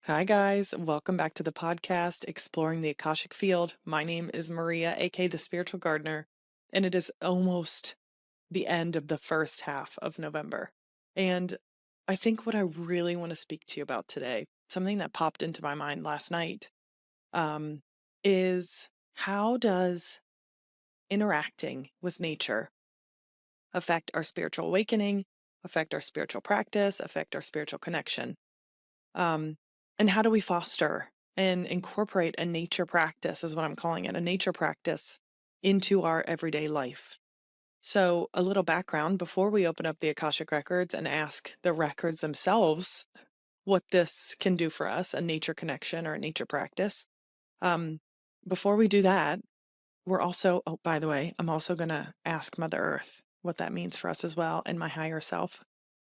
Hi, guys. Welcome back to the podcast, Exploring the Akashic Field. My name is Maria, aka the Spiritual Gardener, and it is almost the end of the first half of November. And I think what I really want to speak to you about today, something that popped into my mind last night, um, is how does interacting with nature affect our spiritual awakening, affect our spiritual practice, affect our spiritual connection? Um, and how do we foster and incorporate a nature practice, is what I'm calling it, a nature practice into our everyday life? So, a little background before we open up the Akashic Records and ask the records themselves what this can do for us, a nature connection or a nature practice. Um, Before we do that, we're also, oh, by the way, I'm also going to ask Mother Earth what that means for us as well and my higher self.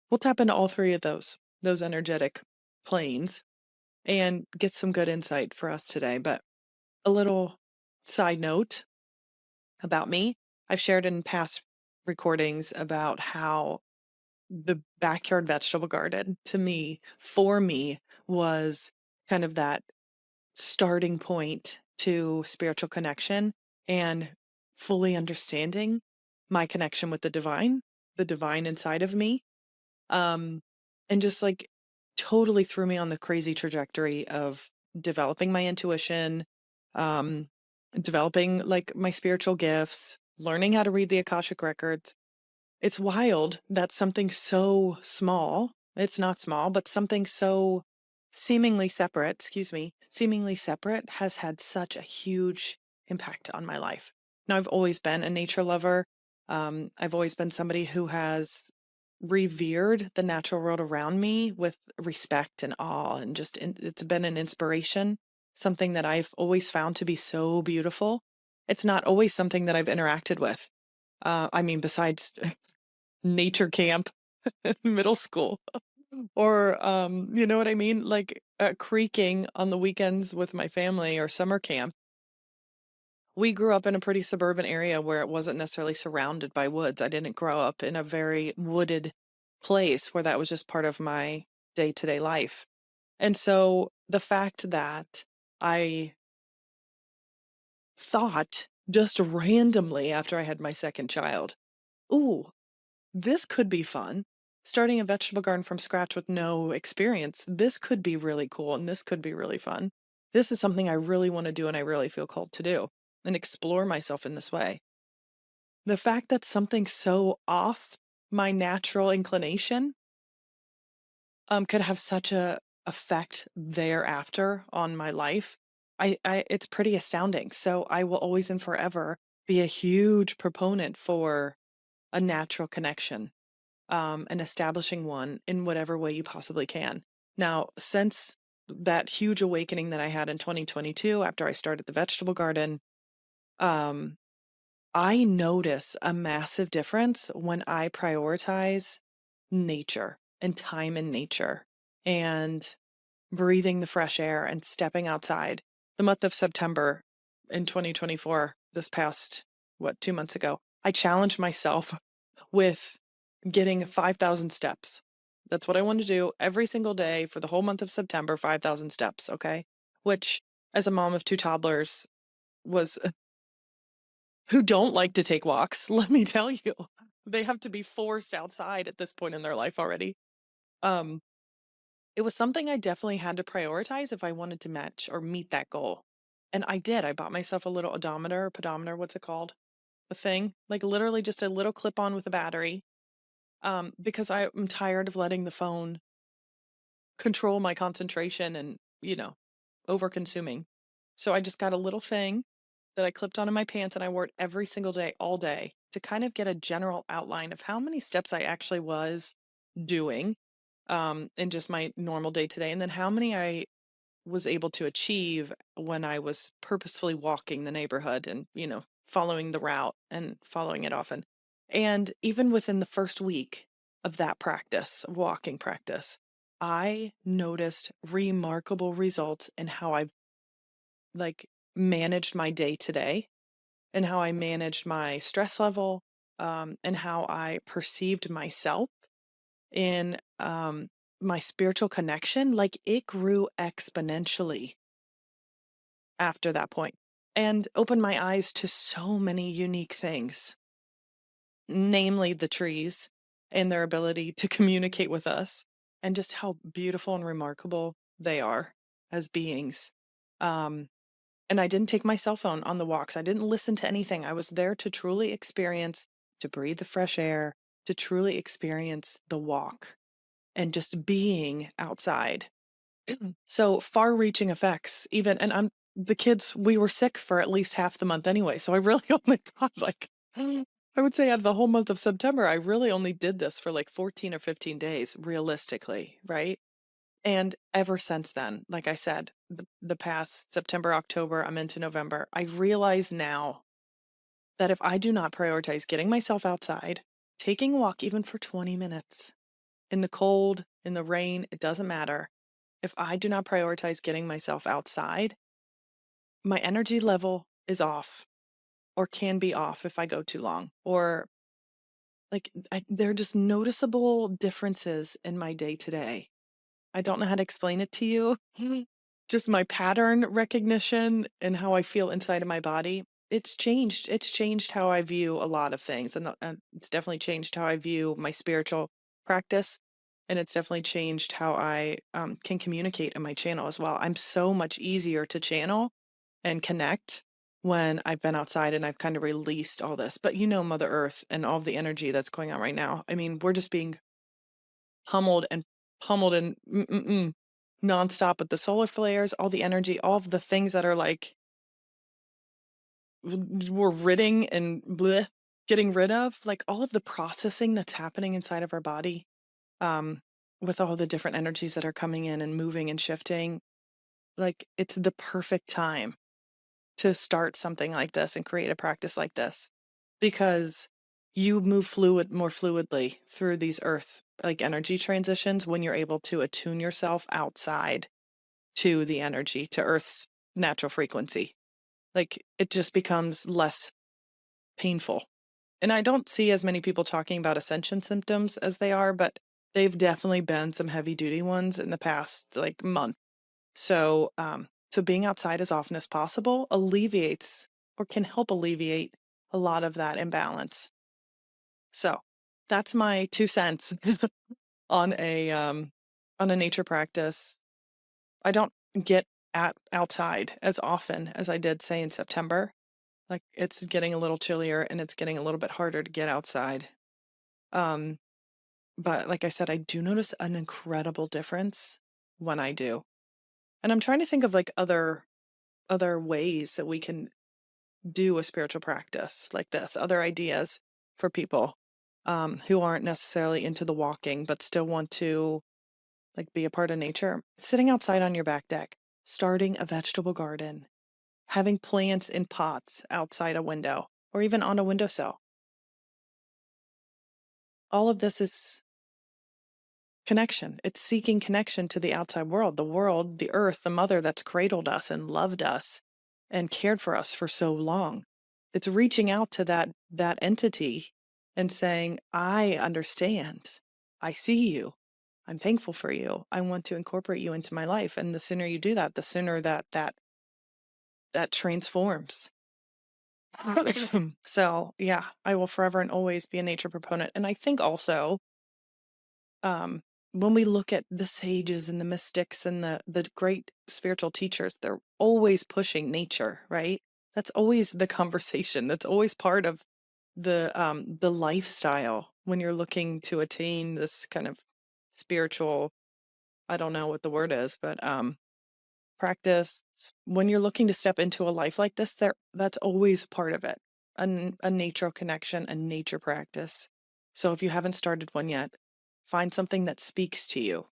We'll tap into all three of those energetic planes and get some good insight for us today. But a little side note about me, I've shared in past recordings about how the backyard vegetable garden to me, for me, was kind of that starting point to spiritual connection and fully understanding my connection with the divine inside of me. Um, and just like totally threw me on the crazy trajectory of developing my intuition, um, developing like my spiritual gifts, learning how to read the Akashic Records. It's wild that something so small, it's not small, but something so seemingly separate has had such a huge impact on my life. Now, I've always been a nature lover. I've always been somebody who has revered the natural world around me with respect and awe, and it's been an inspiration, something that I've always found to be so beautiful. It's not always something that I've interacted with. Besides nature camp in middle school or, you know what I mean? Like creaking on the weekends with my family or summer camp. We grew up in a pretty suburban area where it wasn't necessarily surrounded by woods. I didn't grow up in a very wooded place where that was just part of my day to day life. And so the fact that I thought just randomly after I had my second child, ooh, this could be fun. Starting a vegetable garden from scratch with no experience, this could be really cool and this could be really fun. This is something I really want to do and I really feel called to do and explore myself in this way. The fact that something so off my natural inclination could have such a effect thereafter on my life, I it's pretty astounding. So I will always and forever be a huge proponent for a natural connection, and establishing one in whatever way you possibly can. Now, since that huge awakening that I had in 2022 after I started the vegetable garden, um, I notice a massive difference when I prioritize nature and time in nature and breathing the fresh air and stepping outside. The month of September in 2024, this past, 2 months ago, I challenged myself with getting 5,000 steps. That's what I want to do every single day for the whole month of September, 5,000 steps, okay? Which, as a mom of two toddlers, was who don't like to take walks, let me tell you. They have to be forced outside at this point in their life already. Um, it was something I definitely had to prioritize if I wanted to match or meet that goal. And I did. I bought myself a little odometer, pedometer, what's it called? A thing, like literally just a little clip on with a battery, because I'm tired of letting the phone control my concentration and, over consuming. So I just got a little thing that I clipped onto my pants and I wore it every single day, all day, to kind of get a general outline of how many steps I actually was doing, in just my normal day to day, and then how many I was able to achieve when I was purposefully walking the neighborhood and, following the route and following it often. And even within the first week of that practice, walking practice, I noticed remarkable results in how I like managed my day to day and how I managed my stress level, and how I perceived myself in my spiritual connection, like, it grew exponentially after that point and opened my eyes to so many unique things, namely the trees and their ability to communicate with us and just how beautiful and remarkable they are as beings. Um, and I didn't take my cell phone on the walks. I didn't listen to anything. I was there to truly experience, to breathe the fresh air, to truly experience the walk and just being outside. So far-reaching effects even and I'm the kids, we were sick for at least half the month anyway, so I really only got, like I would say out of the whole month of September, I really only did this for, like, 14 or 15 days realistically, right? And ever since then, like I said, the past September, October, I'm into November, I realize now that if I do not prioritize getting myself outside, taking a walk even for 20 minutes, in the cold, in the rain, it doesn't matter. If I do not prioritize getting myself outside, my energy level is off or can be off if I go too long. Or like there are just noticeable differences in my day to day. I don't know how to explain it to you. Just my pattern recognition and how I feel inside of my body. It's changed. It's changed how I view a lot of things. And it's definitely changed how I view my spiritual practice. And it's definitely changed how I can communicate in my channel as well. I'm so much easier to channel and connect when I've been outside and I've kind of released all this. But you know, Mother Earth and all of the energy that's going on right now. I mean, we're just being pummeled and nonstop with the solar flares, all the energy, all of the things that are like we're ridding and bleh, getting rid of, like all of the processing that's happening inside of our body, um, with all the different energies that are coming in and moving and shifting. Like it's the perfect time to start something like this and create a practice like this because you move more fluidly through these earth like energy transitions when you're able to attune yourself outside to the energy, to earth's natural frequency. Like it just becomes less painful. And I don't see as many people talking about ascension symptoms as they are, but they've definitely been some heavy duty ones in the past like month. So being outside as often as possible alleviates or can help alleviate a lot of that imbalance. So that's my 2 cents on a nature practice. I don't get outside as often as I did say in September. Like it's getting a little chillier and it's getting a little bit harder to get outside. Um but like I said, I do notice an incredible difference when I do. And I'm trying to think of like other ways that we can do a spiritual practice like this, other ideas for people who aren't necessarily into the walking but still want to like be a part of nature. Sitting outside on your back deck, starting a vegetable garden, having plants in pots outside a window or even on a windowsill. All of this is connection. It's seeking connection to the outside world, the earth, the mother that's cradled us and loved us and cared for us for so long. It's reaching out to that entity and saying, "I understand. I see you. I'm thankful for you. I want to incorporate you into my life." And the sooner you do that, the sooner that transforms. So, yeah, I will forever and always be a nature proponent. And I think also um, when we look at the sages and the mystics and the great spiritual teachers, they're always pushing nature, right? That's always the conversation. That's always part of the lifestyle when you're looking to attain this kind of spiritual, I don't know what the word is, but practice. When you're looking to step into a life like this, that's always part of it. A nature connection, a nature practice. So if you haven't started one yet, find something that speaks to you.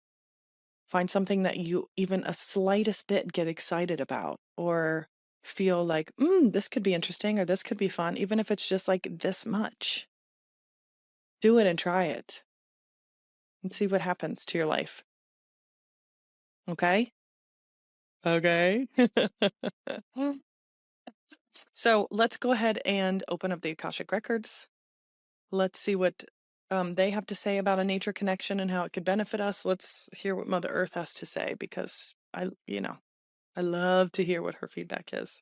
Find something that you even a slightest bit get excited about or feel like, this could be interesting or this could be fun, even if it's just like this much. Do it and try it and see what happens to your life. Okay? Okay. So let's go ahead and open up the Akashic Records. Let's see what they have to say about a nature connection and how it could benefit us. Let's hear what Mother Earth has to say, because I love to hear what her feedback is.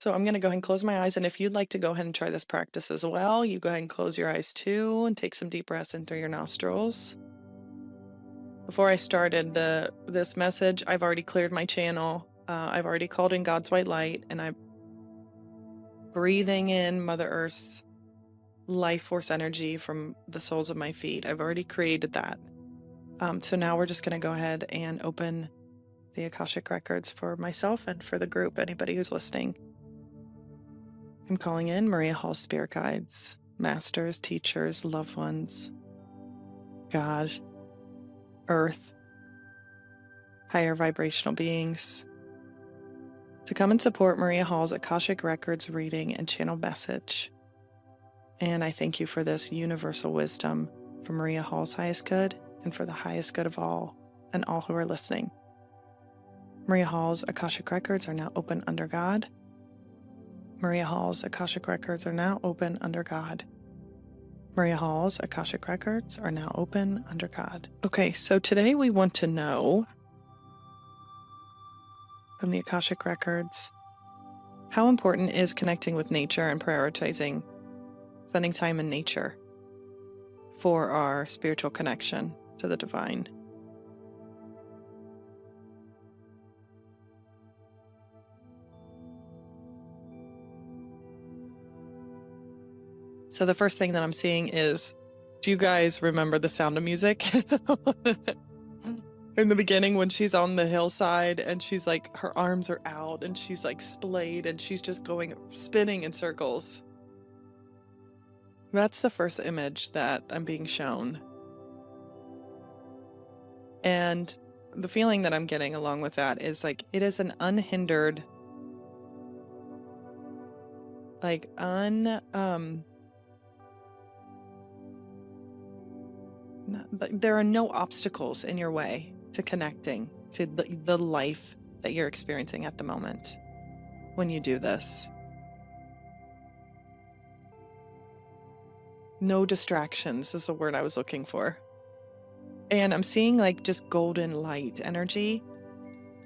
So I'm going to go ahead and close my eyes. And if you'd like to go ahead and try this practice as well, you go ahead and close your eyes too and take some deep breaths in through your nostrils. Before I started this message, I've already cleared my channel. I've already called in God's white light, and I'm breathing in Mother Earth's life force energy from the soles of my feet. I've already created that. So now we're just going to go ahead and open the Akashic Records for myself and for the group, anybody who's listening. I'm calling in Maria Hall spirit guides, masters, teachers, loved ones, God, Earth, higher vibrational beings, to come and support Maria Hall's Akashic Records reading and channel message. And I thank you for this universal wisdom for Maria Hall's highest good and for the highest good of all and all who are listening. Maria Hall's Akashic Records are now open under God. Maria Hall's Akashic Records are now open under God. Maria Hall's Akashic Records are now open under God. Okay, so today we want to know from the Akashic Records, how important is connecting with nature and prioritizing spending time in nature for our spiritual connection to the divine? So the first thing that I'm seeing is, do you guys remember The Sound of Music? In the beginning, when she's on the hillside and she's like, her arms are out and she's like splayed and she's just spinning in circles. That's the first image that I'm being shown. And the feeling that I'm getting along with that is like, it is an unhindered, there are no obstacles in your way to connecting to the life that you're experiencing at the moment when you do this. No distractions is the word I was looking for. And I'm seeing like just golden light energy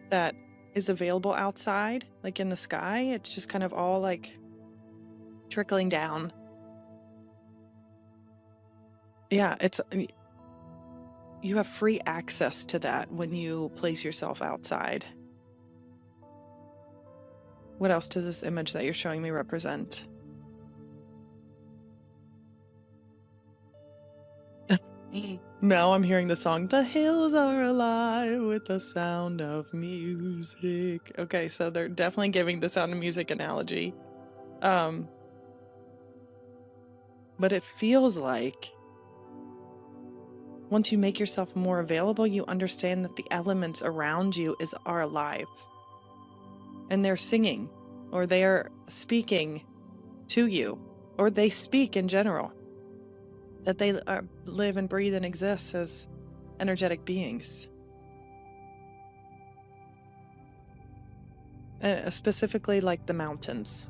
that is available outside, like in the sky. It's just kind of all like trickling down. Yeah, you have free access to that when you place yourself outside. What else does this image that you're showing me represent? Now I'm hearing the song, "The hills are alive with the sound of music." Okay, so they're definitely giving the Sound of Music analogy. But it feels like once you make yourself more available, you understand that the elements around you are alive. And they're singing, or they are speaking to you, or they speak in general. That they live and breathe and exist as energetic beings. Specifically like the mountains.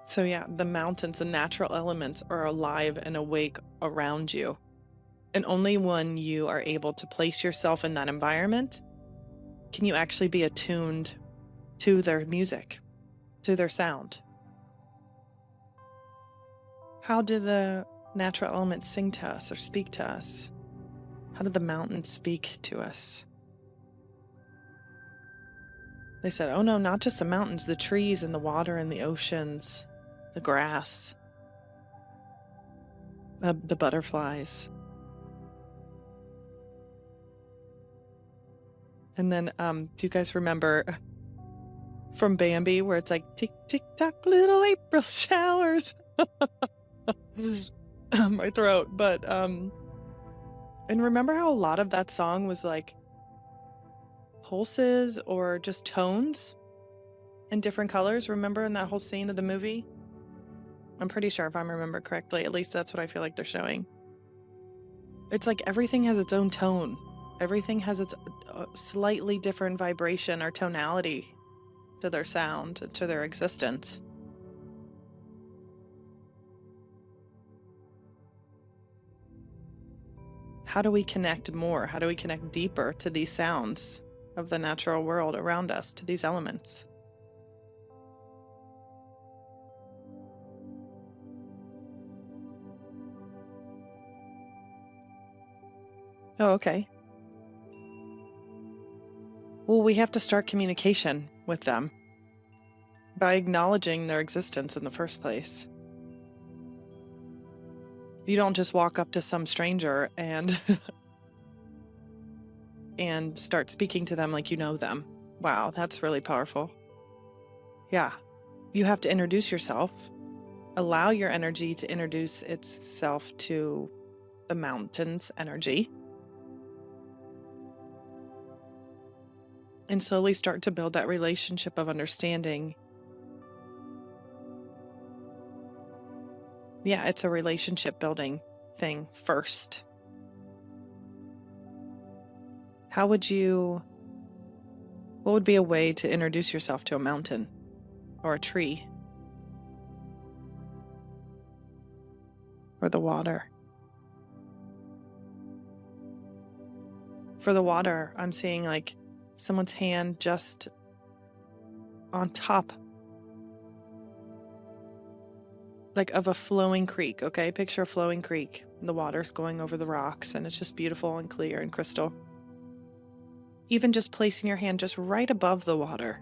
So yeah, the mountains, the natural elements are alive and awake around you. And only when you are able to place yourself in that environment can you actually be attuned to their music, to their sound. How do the natural elements sing to us or speak to us? How do the mountains speak to us? They said, oh no, not just the mountains, the trees and the water and the oceans, the grass, the butterflies. And then, do you guys remember from Bambi where it's like, tick, tick, tock, little April showers? My throat. But, and remember how a lot of that song was like pulses or just tones in different colors? Remember in that whole scene of the movie? I'm pretty sure if I remember correctly, at least that's what I feel like they're showing. It's like everything has its own tone. Everything has its slightly different vibration or tonality. to their sound, to their existence. How do we connect more? How do we connect deeper to these sounds of the natural world around us, to these elements? Oh, okay. Well, we have to start communication with them by acknowledging their existence in the first place. You don't just walk up to some stranger and and start speaking to them like you know them. Wow, that's really powerful. Yeah. You have to introduce yourself, allow your energy to introduce itself to the mountain's energy, and slowly start to build that relationship of understanding. Yeah, it's a relationship building thing first. How would you, what would be a way to introduce yourself to a mountain or a tree or the water? For the water, I'm seeing like someone's hand just on top, like of a flowing creek, okay? Picture a flowing creek. The water's going over the rocks and it's just beautiful and clear and crystal. Even just placing your hand just right above the water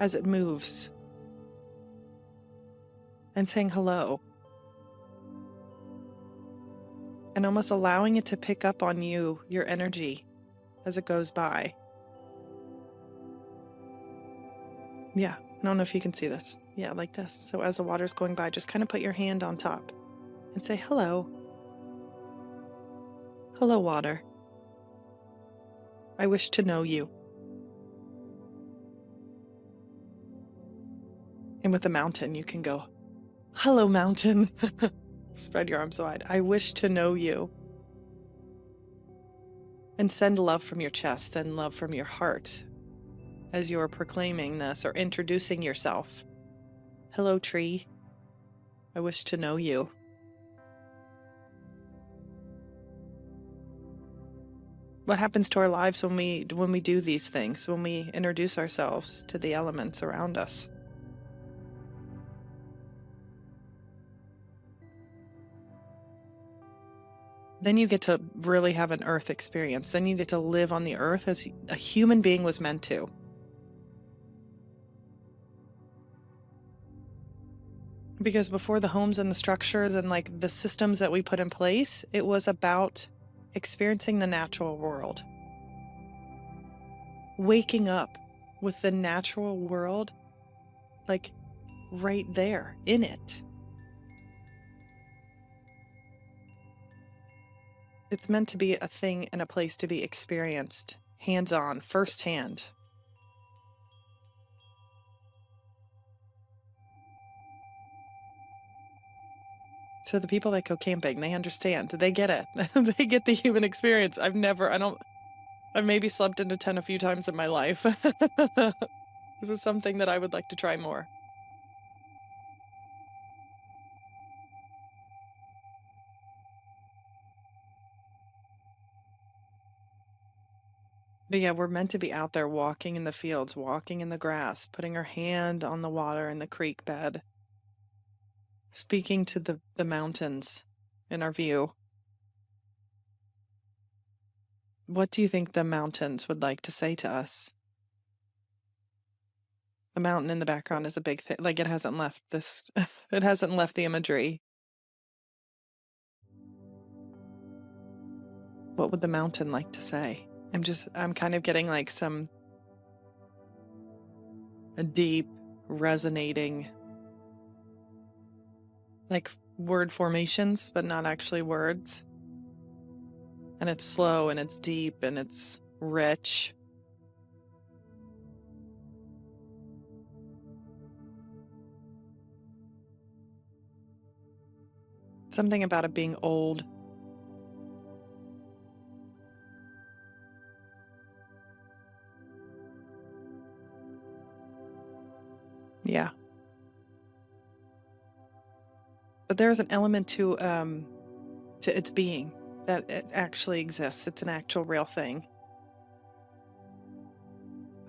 as it moves and saying hello and almost allowing it to pick up on you, your energy, as it goes by. Yeah, I don't know if you can see this. Yeah, like this. So as the water's going by, just kind of put your hand on top and say hello. Hello, water. I wish to know you. And with the mountain, you can go, hello, mountain. Spread your arms wide. I wish to know you. And send love from your chest and love from your heart as you are proclaiming this or introducing yourself. Hello, tree. I wish to know you. What happens to our lives when we do these things, when we introduce ourselves to the elements around us? Then you get to really have an earth experience. Then you get to live on the earth as a human being was meant to. Because before the homes and the structures and like the systems that we put in place, it was about experiencing the natural world. Waking up with the natural world, like right there in it. It's meant to be a thing and a place to be experienced, hands-on, firsthand. So the people that go camping, they understand. They get it. They get the human experience. I've maybe slept in a tent a few times in my life. This is something that I would like to try more. But yeah, we're meant to be out there walking in the fields, walking in the grass, putting our hand on the water in the creek bed, speaking to the mountains in our view. What do you think the mountains would like to say to us? The mountain in the background is a big thing. Like it hasn't left this, it hasn't left the imagery. What would the mountain like to say? I'm kind of getting like a deep, resonating, like word formations, but not actually words. And it's slow and it's deep and it's rich. Something about it being old. Yeah. But there's an element to its being that it actually exists. It's an actual real thing.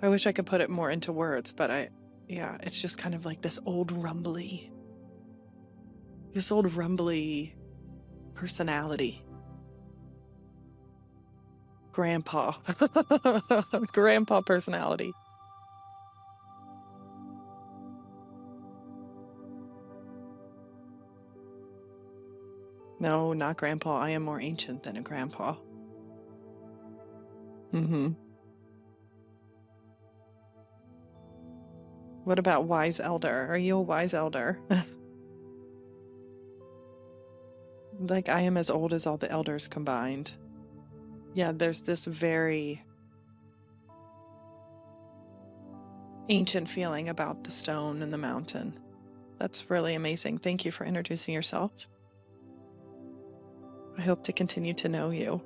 I wish I could put it more into words, but yeah, it's just kind of like this old rumbly personality. Grandpa. Grandpa personality. No, not grandpa. I am more ancient than a grandpa. Hmm. What about wise elder? Are you a wise elder? Like, I am as old as all the elders combined. Yeah, there's this very ancient feeling about the stone and the mountain. That's really amazing. Thank you for introducing yourself. I hope to continue to know you.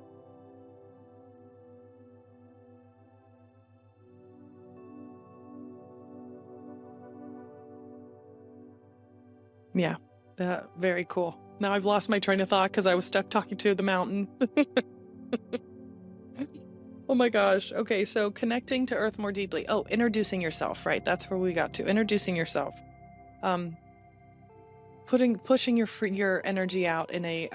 Yeah, very cool. Now I've lost my train of thought because I was stuck talking to the mountain. Oh my gosh. Okay, so connecting to Earth more deeply. Oh, introducing yourself, right? That's where we got to. Introducing yourself. Um, pushing your energy out in a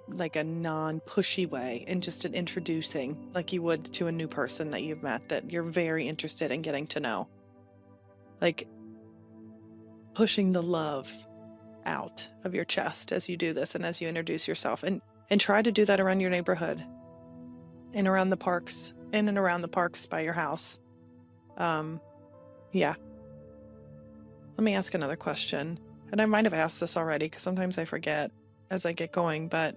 like a non-pushy way, and just an introducing, like you would to a new person that you've met that you're very interested in getting to know. Like pushing the love out of your chest as you do this and as you introduce yourself, and try to do that around your neighborhood, and around the parks, in and around the parks by your house. Yeah. Let me ask another question. And I might have asked this already because sometimes I forget as I get going, but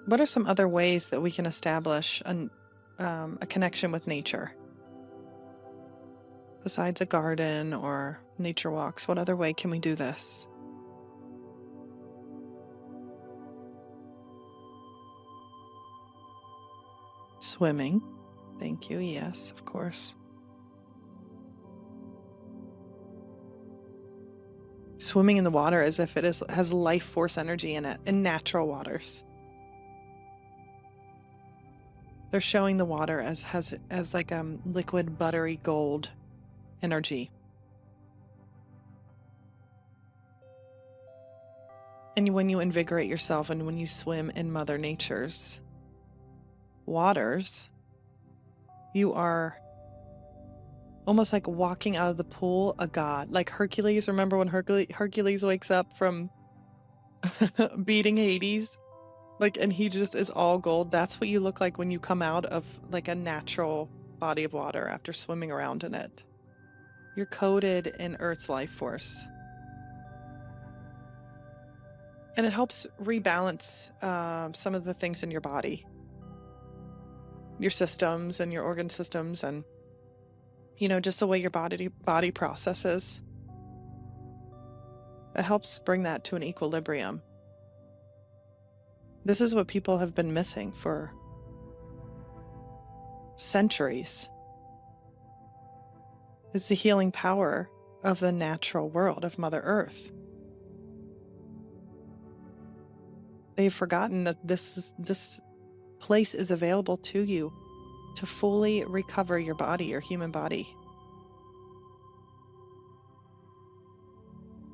what are some other ways that we can establish a connection with nature? Besides a garden or nature walks, what other way can we do this? Swimming. Thank you. Yes, of course. Swimming in the water as if has life force energy in it, in natural waters. They're showing the water as like liquid buttery gold energy. And when you invigorate yourself and when you swim in Mother Nature's waters, you are almost like walking out of the pool a god. Like Hercules, remember when Hercules wakes up from beating Hades? Like, and he just is all gold. That's what you look like when you come out of like a natural body of water after swimming around in it. You're coated in Earth's life force. And it helps rebalance some of the things in your body, your systems and your organ systems, and just the way your body processes. It helps bring that to an equilibrium. This is what people have been missing for centuries. It's the healing power of the natural world, of Mother Earth. They've forgotten that this place is available to you to fully recover your body, your human body.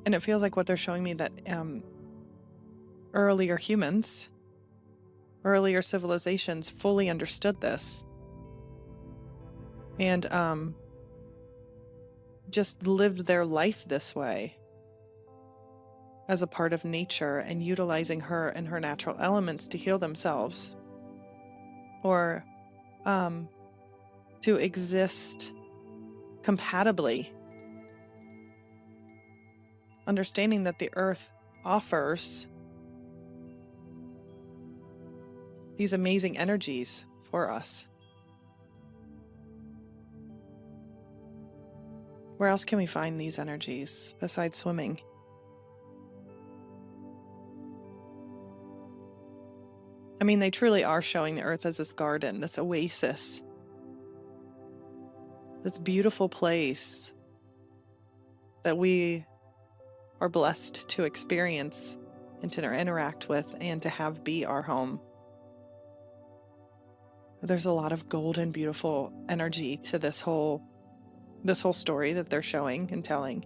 And it feels like what they're showing me that earlier humans, earlier civilizations fully understood this. And just lived their life this way as a part of nature and utilizing her and her natural elements to heal themselves, or to exist compatibly, understanding that the earth offers these amazing energies for us. Where else can we find these energies besides swimming? I mean, they truly are showing the earth as this garden, this oasis, this beautiful place that we are blessed to experience and to interact with and to have be our home. There's a lot of golden, beautiful energy to this whole story that they're showing and telling.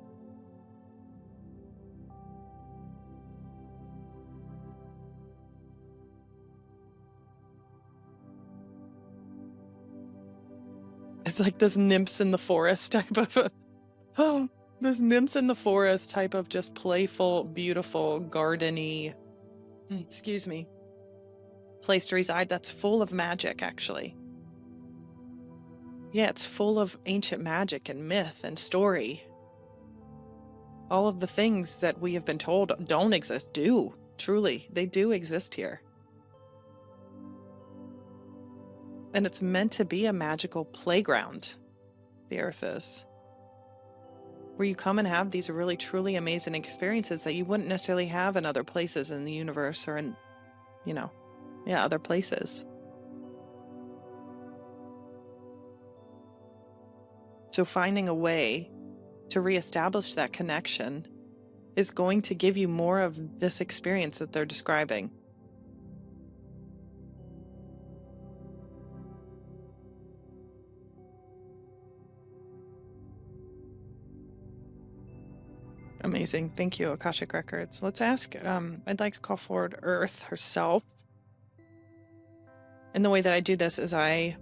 It's like this nymphs in the forest type of oh, this nymphs in the forest type of just playful, beautiful, gardeny, excuse me, place to reside that's full of magic, actually. Yeah, it's full of ancient magic and myth and story. All of the things that we have been told don't exist do. Truly, they do exist here. And it's meant to be a magical playground, the Earth is, where you come and have these really, truly amazing experiences that you wouldn't necessarily have in other places in the universe or in, other places. So finding a way to reestablish that connection is going to give you more of this experience that they're describing. Amazing. Thank you, Akashic Records. Let's ask, I'd like to call forward Earth herself. And the way that I do this is I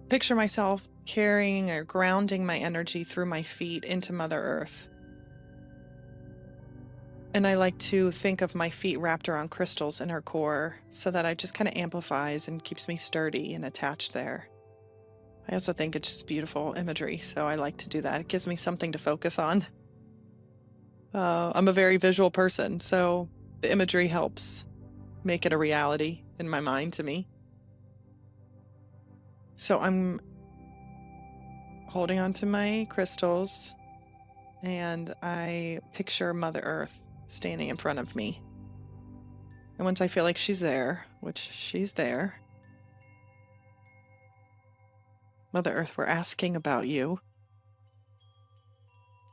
picture myself carrying or grounding my energy through my feet into Mother Earth. And I like to think of my feet wrapped around crystals in her core so that it just kind of amplifies and keeps me sturdy and attached there. I also think it's just beautiful imagery, so I like to do that. It gives me something to focus on. I'm a very visual person, so the imagery helps make it a reality in my mind to me. So I'm holding on to my crystals, and I picture Mother Earth standing in front of me. And once I feel like she's there, which she's there, Mother Earth, we're asking about you.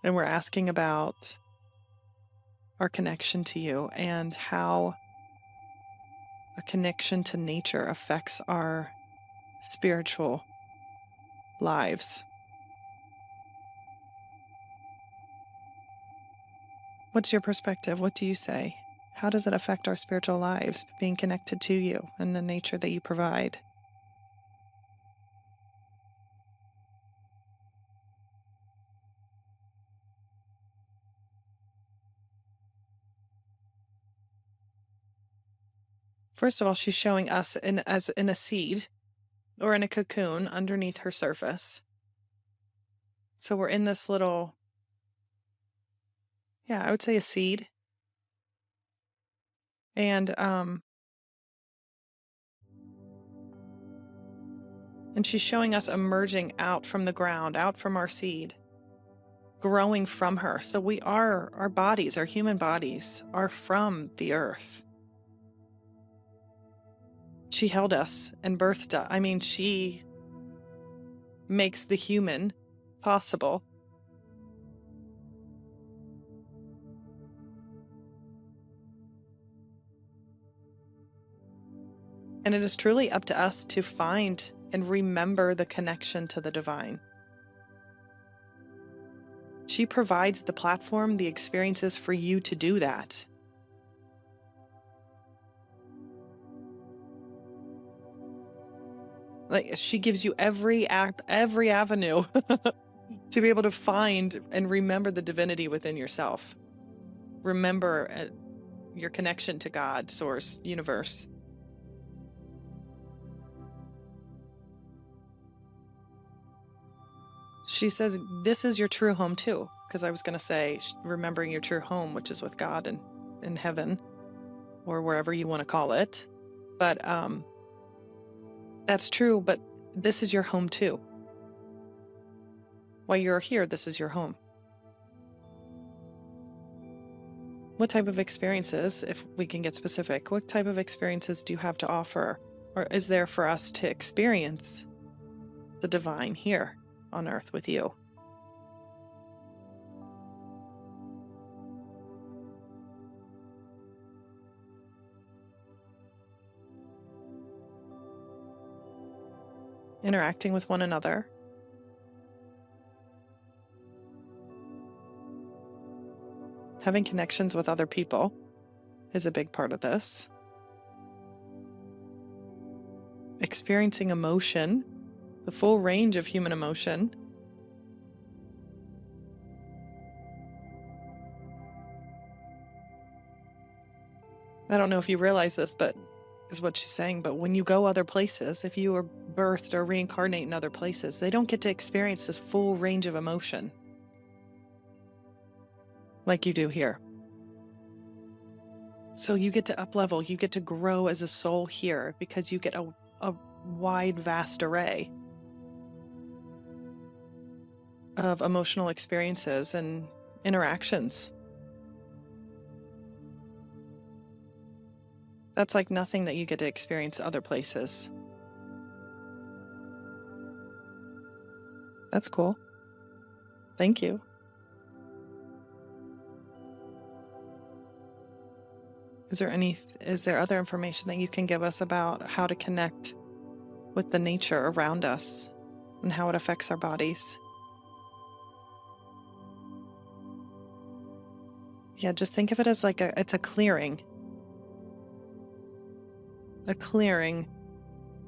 And we're asking about our connection to you and how a connection to nature affects our spiritual lives. What's your perspective? What do you say? How does it affect our spiritual lives, being connected to you and the nature that you provide? First of all, she's showing us as in a seed or in a cocoon underneath her surface. So we're in this little, I would say a seed. And she's showing us emerging out from the ground, out from our seed, growing from her. So our bodies, our human bodies, are from the earth. She held us and birthed us. I mean, she makes the human possible. And it is truly up to us to find and remember the connection to the divine. She provides the platform, the experiences for you to do that. Like, she gives you every avenue to be able to find and remember the divinity within yourself. Remember your connection to God, source, universe. She says, this is your true home too. Because I was going to say, remembering your true home, which is with God and in heaven, or wherever you want to call it. But that's true, but this is your home too. While you're here, this is your home. What type of experiences, if we can get specific, what type of experiences do you have to offer, or is there for us to experience the divine here on earth with you. Interacting with one another. Having connections with other people is a big part of this. Experiencing emotion, the full range of human emotion. I don't know if you realize this, but is what she's saying, but when you go other places, if you are birthed or reincarnate in other places, they don't get to experience this full range of emotion like you do here. So you get to uplevel, you get to grow as a soul here because you get a wide, vast array of emotional experiences and interactions. That's like nothing that you get to experience other places. That's cool. Thank you. Is there other information that you can give us about how to connect with the nature around us and how it affects our bodies? Yeah, just think of it as like it's a clearing. A clearing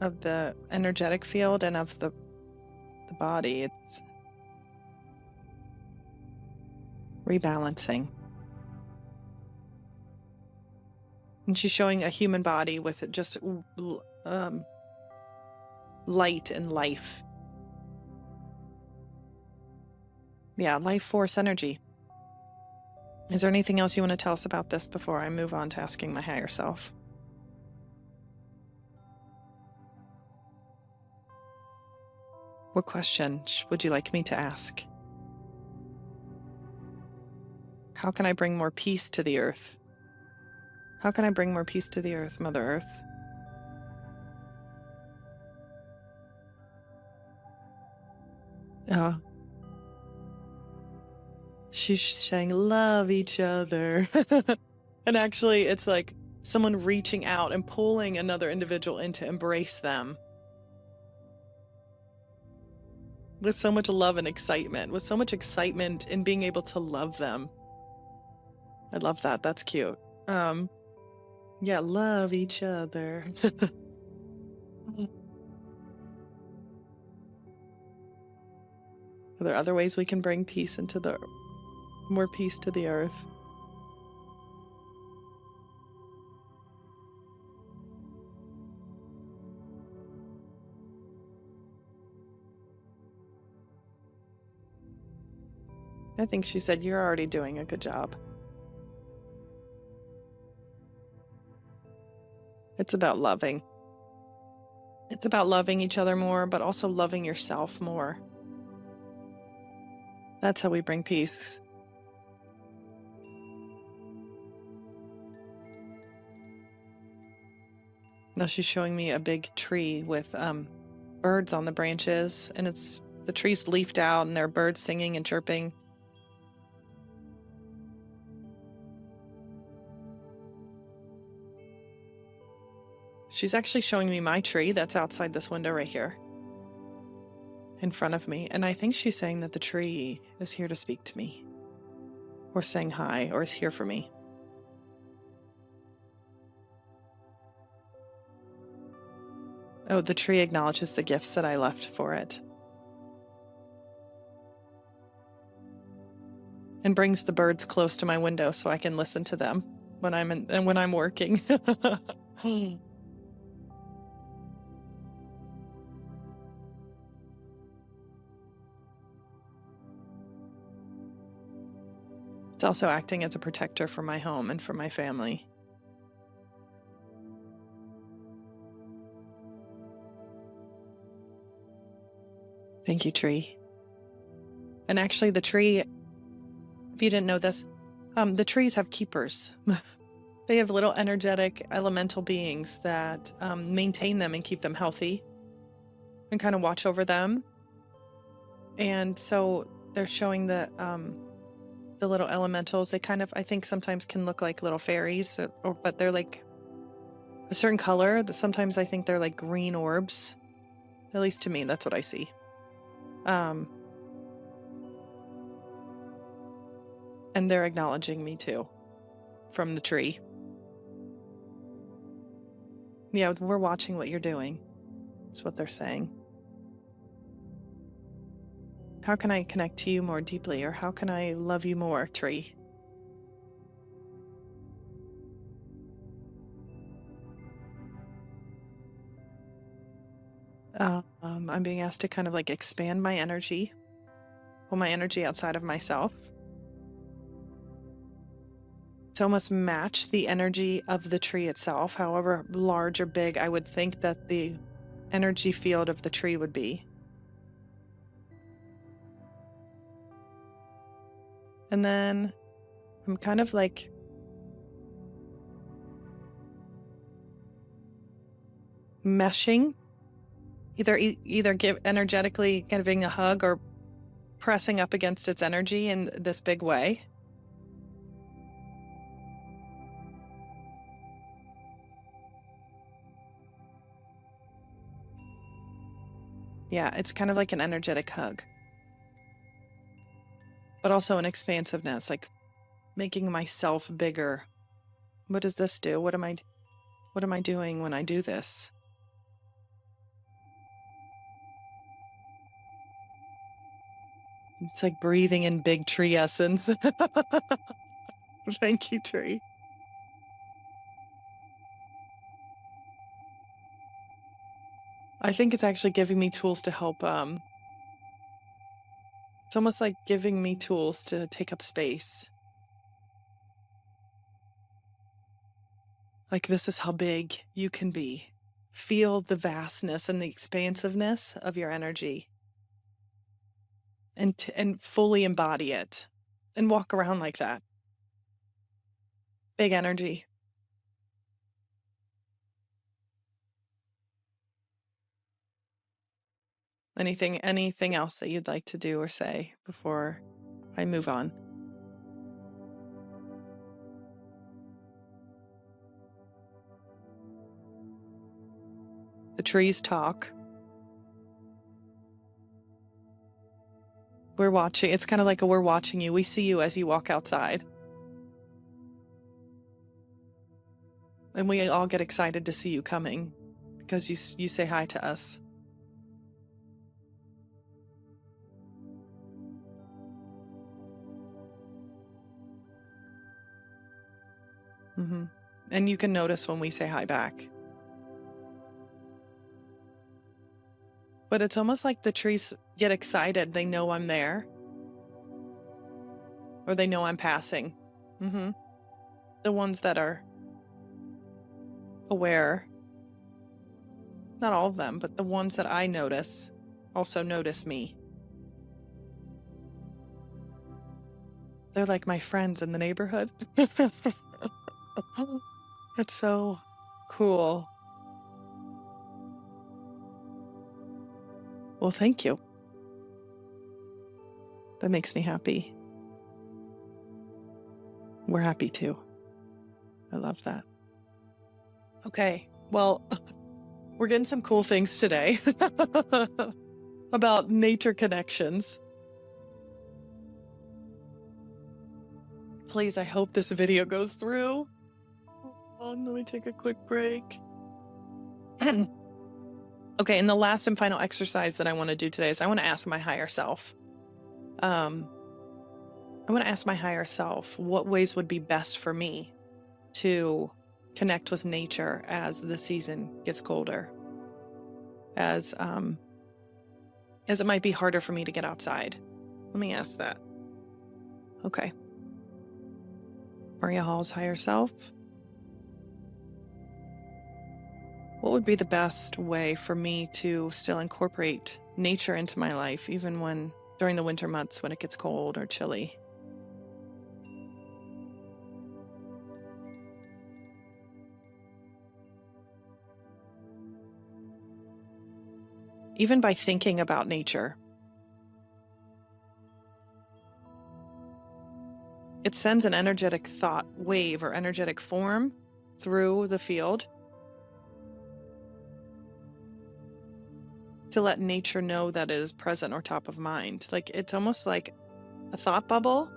of the energetic field and of the body. It's rebalancing. And she's showing a human body with just light and life. Yeah, life force energy. Is there anything else you want to tell us about this before I move on to asking my higher self? What question would you like me to ask? How can I bring more peace to the earth? How can I bring more peace to the earth, Mother Earth? She's saying, love each other. And actually, it's like someone reaching out and pulling another individual in to embrace them. With so much love and excitement, with so much excitement in being able to love them. I love that. That's cute. Yeah, love each other. Are there other ways we can bring peace more peace to the earth? I think she said you're already doing a good job. It's about loving. It's about loving each other more, but also loving yourself more. That's how we bring peace. Now she's showing me a big tree with birds on the branches, and the tree's leafed out, and there are birds singing and chirping. She's actually showing me my tree that's outside this window right here in front of me. And I think she's saying that the tree is here to speak to me or saying hi or is here for me. Oh, the tree acknowledges the gifts that I left for it and brings the birds close to my window so I can listen to them when I'm working. It's also acting as a protector for my home and for my family. Thank you, tree. And actually, the tree, if you didn't know this, the trees have keepers. They have little energetic elemental beings that maintain them and keep them healthy. and kind of watch over them. And so they're showing the little elementals. They kind of, I think, sometimes can look like little fairies, but they're like a certain color. Sometimes I think they're like green orbs. At least to me, that's what I see. Um, and they're acknowledging me too from the tree. Yeah, we're watching what you're doing. That's what they're saying. How can I connect to you more deeply, or how can I love you more, tree? I'm being asked to kind of like expand my energy, pull my energy outside of myself, to almost match the energy of the tree itself, however large or big I would think that the energy field of the tree would be. And then I'm kind of like meshing, either give energetically giving a hug or pressing up against its energy in this big way. Yeah, it's kind of like an energetic hug, but also an expansiveness, like making myself bigger. What does this do? What am I doing when I do this? It's like breathing in big tree essence. Thank you, tree. I think it's actually giving me tools to help. It's almost like giving me tools to take up space. Like, this is how big you can be. Feel the vastness and the expansiveness of your energy, and fully embody it and walk around like that. Big energy. Anything else that you'd like to do or say before I move on? The trees talk. We're watching. It's kind of like we're watching you. We see you as you walk outside. And we all get excited to see you coming because you say hi to us. Hmm. And you can notice when we say hi back. But it's almost like the trees get excited. They know I'm there, or they know I'm passing. Hmm. The ones that are aware, not all of them, but the ones that I notice also notice me. They're like my friends in the neighborhood. That's so cool. Well, thank you. That makes me happy. We're happy too. I love that. Okay, well, we're getting some cool things today about nature connections. Please, I hope this video goes through. Let me take a quick break. Okay, and the last and final exercise that I want to do today is I want to ask my higher self. I want to ask my higher self what ways would be best for me to connect with nature as the season gets colder, as it might be harder for me to get outside. Let me ask that. Okay. Maria Hall's higher self. What would be the best way for me to still incorporate nature into my life, even during the winter months when it gets cold or chilly? even by thinking about nature. It sends an energetic thought wave or energetic form through the field to let nature know that it is present or top of mind. Like it's almost like a thought bubble.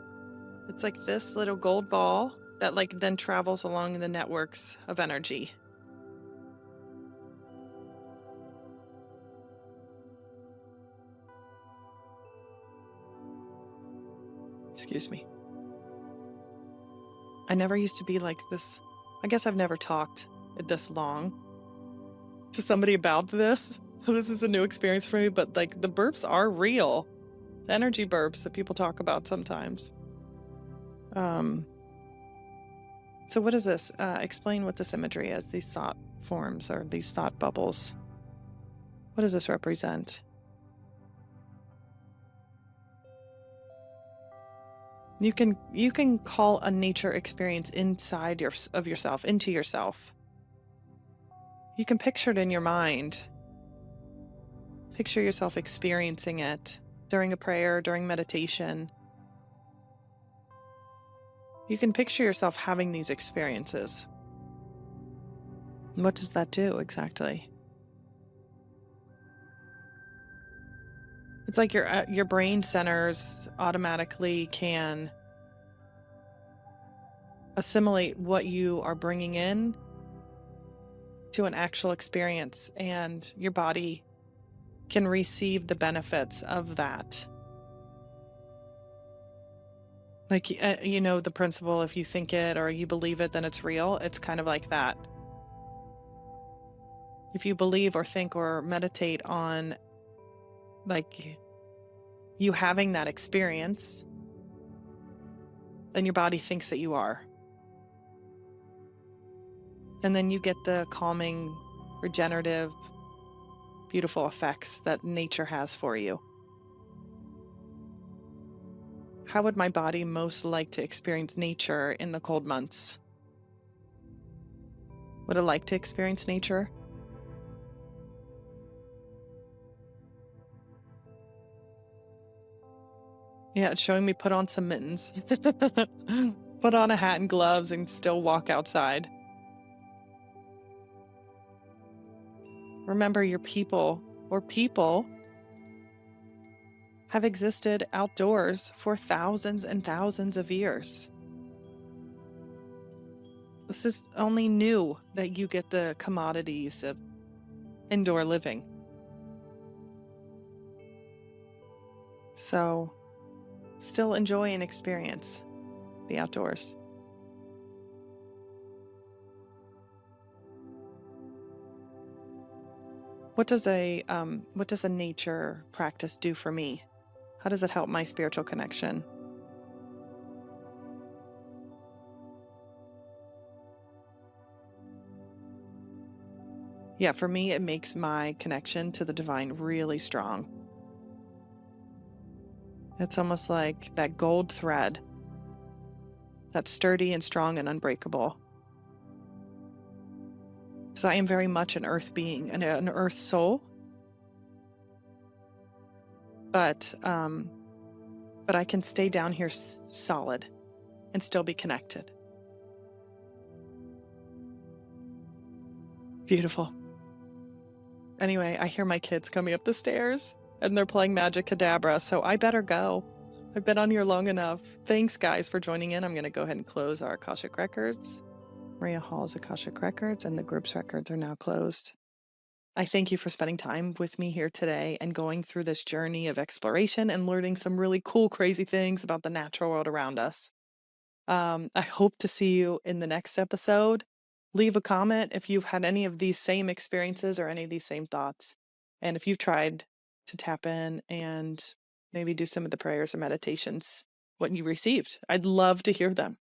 It's like this little gold ball that like then travels along the networks of energy. Excuse me. I never used to be like this. I guess I've never talked this long to somebody about this. So this is a new experience for me, but like the burps are real. The energy burps that people talk about sometimes. Um so what is this? Explain what this imagery is, these thought forms or these thought bubbles. What does this represent? You can call a nature experience inside of yourself, into yourself. You can picture it in your mind. Picture yourself experiencing it during a prayer, during meditation. You can picture yourself having these experiences. What does that do exactly? It's like your brain centers automatically can assimilate what you are bringing in to an actual experience, and your body can receive the benefits of that. Like, the principle, if you think it or you believe it, then it's real. It's kind of like that. If you believe or think or meditate on, like, you having that experience, then your body thinks that you are. And then you get the calming, regenerative, beautiful effects that nature has for you. How would my body most like to experience nature in the cold months? Would it like to experience nature? Yeah, it's showing me put on some mittens. Put on a hat and gloves and still walk outside. Remember, your people or people have existed outdoors for thousands and thousands of years. This is only new that you get the commodities of indoor living. So, still enjoy and experience the outdoors. What does a nature practice do for me? How does it help my spiritual connection? Yeah, for me, it makes my connection to the divine really strong. It's almost like that gold thread that's sturdy and strong and unbreakable. Because I am very much an earth being and an earth soul. But I can stay down here solid and still be connected. Beautiful. Anyway, I hear my kids coming up the stairs and they're playing Magic Cadabra, so I better go. I've been on here long enough. Thanks, guys, for joining in. I'm going to go ahead and close our Akashic Records. Maria Hall's Akashic Records and the group's records are now closed. I thank you for spending time with me here today and going through this journey of exploration and learning some really cool, crazy things about the natural world around us. I hope to see you in the next episode. Leave a comment if you've had any of these same experiences or any of these same thoughts. And if you've tried to tap in and maybe do some of the prayers or meditations, what you received, I'd love to hear them.